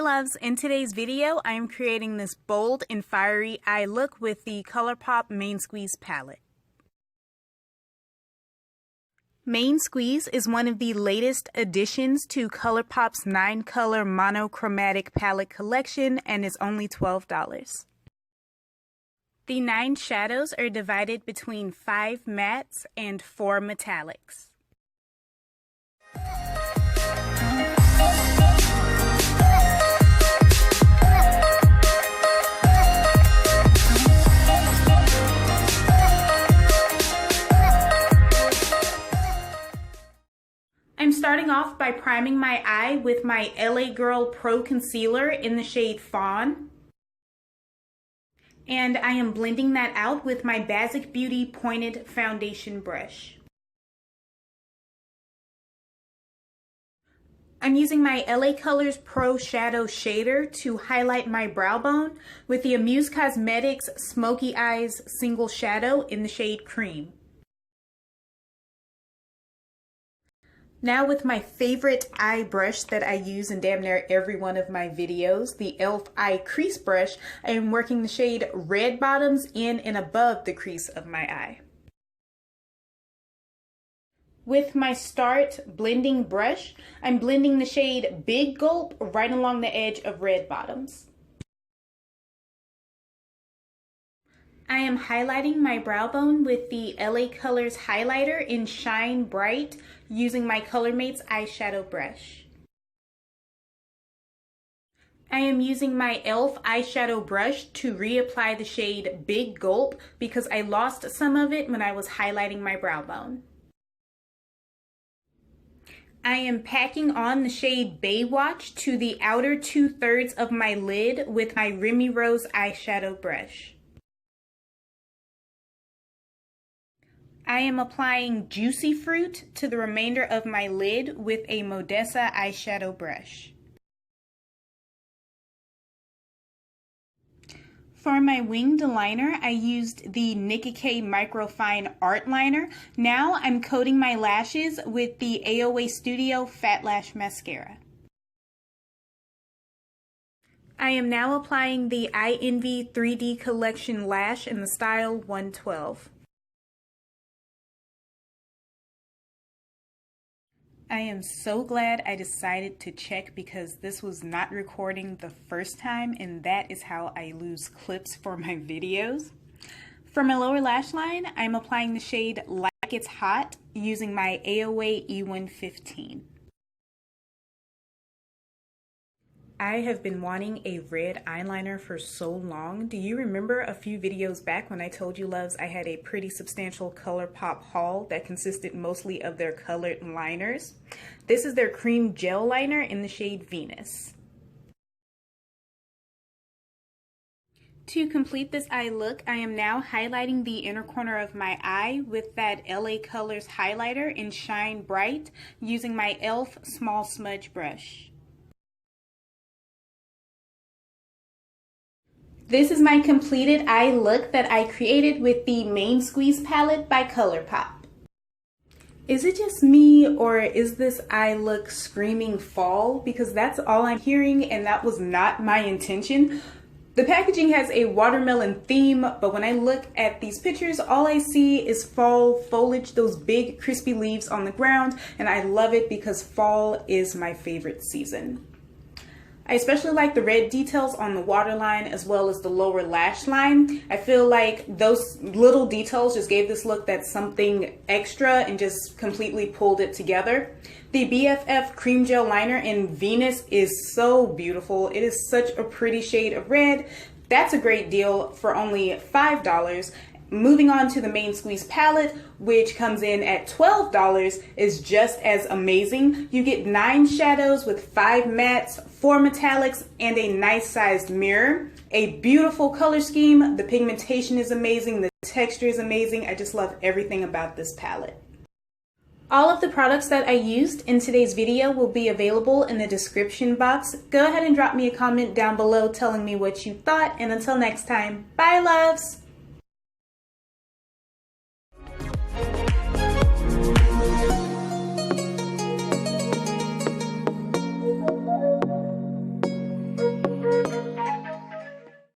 Hey loves, in today's video I am creating this bold and fiery eye look with the Colourpop Main Squeeze palette. Main Squeeze is one of the latest additions to Colourpop's 9-color monochromatic palette collection and is only $12. The 9 shadows are divided between 5 mattes and 4 metallics. I'm starting off by priming my eye with my LA Girl Pro Concealer in the shade Fawn. And I am blending that out with my Bazic Beauty Pointed Foundation Brush. I'm using my LA Colors Pro Shadow Shader to highlight my brow bone with the Amuse Cosmetics Smokey Eyes Single Shadow in the shade Creme. Now with my favorite eye brush that I use in damn near every one of my videos, the E.L.F. Eye Crease Brush, I am working the shade Red Bottoms in and above the crease of my eye. With my Start blending brush, I'm blending the shade Big Gulp right along the edge of Red Bottoms. I am highlighting my brow bone with the LA Colors highlighter in Shine Bright using my Colormates eyeshadow brush. I am using my E.L.F. eyeshadow brush to reapply the shade Big Gulp because I lost some of it when I was highlighting my brow bone. I am packing on the shade Baywatch to the outer 2/3 of my lid with my Remi Rose eyeshadow brush. I am applying Juicy Fruit to the remainder of my lid with a Modesa eyeshadow brush. For my winged liner, I used the Nicka Microfine Artliner. Now I'm coating my lashes with the AOA Studio Fat Lash Mascara. I am now applying the I Envy 3D Collection Lash in the style 112. I am so glad I decided to check because this was not recording the first time and that is how I lose clips for my videos. For my lower lash line, I'm applying the shade Like It's Hot using my AOA E115. I have been wanting a red eyeliner for so long. Do you remember a few videos back when I told you loves I had a pretty substantial Colourpop haul that consisted mostly of their colored liners? This is their cream gel liner in the shade Venus. To complete this eye look, I am now highlighting the inner corner of my eye with that LA Colors highlighter in Shine Bright using my E.L.F. small smudge brush. This is my completed eye look that I created with the Main Squeeze palette by Colourpop. Is it just me or is this eye look screaming fall? Because that's all I'm hearing and that was not my intention. The packaging has a watermelon theme, but when I look at these pictures, all I see is fall foliage, those big crispy leaves on the ground, and I love it because fall is my favorite season. I especially like the red details on the waterline as well as the lower lash line. I feel like those little details just gave this look that something extra and just completely pulled it together. The BFF Cream Gel Liner in Venus is so beautiful. It is such a pretty shade of red. That's a great deal for only $5. Moving on to the Main Squeeze palette, which comes in at $12, is just as amazing. You get 9 shadows with 5 mattes, 4 metallics, and a nice sized mirror. A beautiful color scheme. The pigmentation is amazing. The texture is amazing. I just love everything about this palette. All of the products that I used in today's video will be available in the description box. Go ahead and drop me a comment down below telling me what you thought, and until next time, bye loves!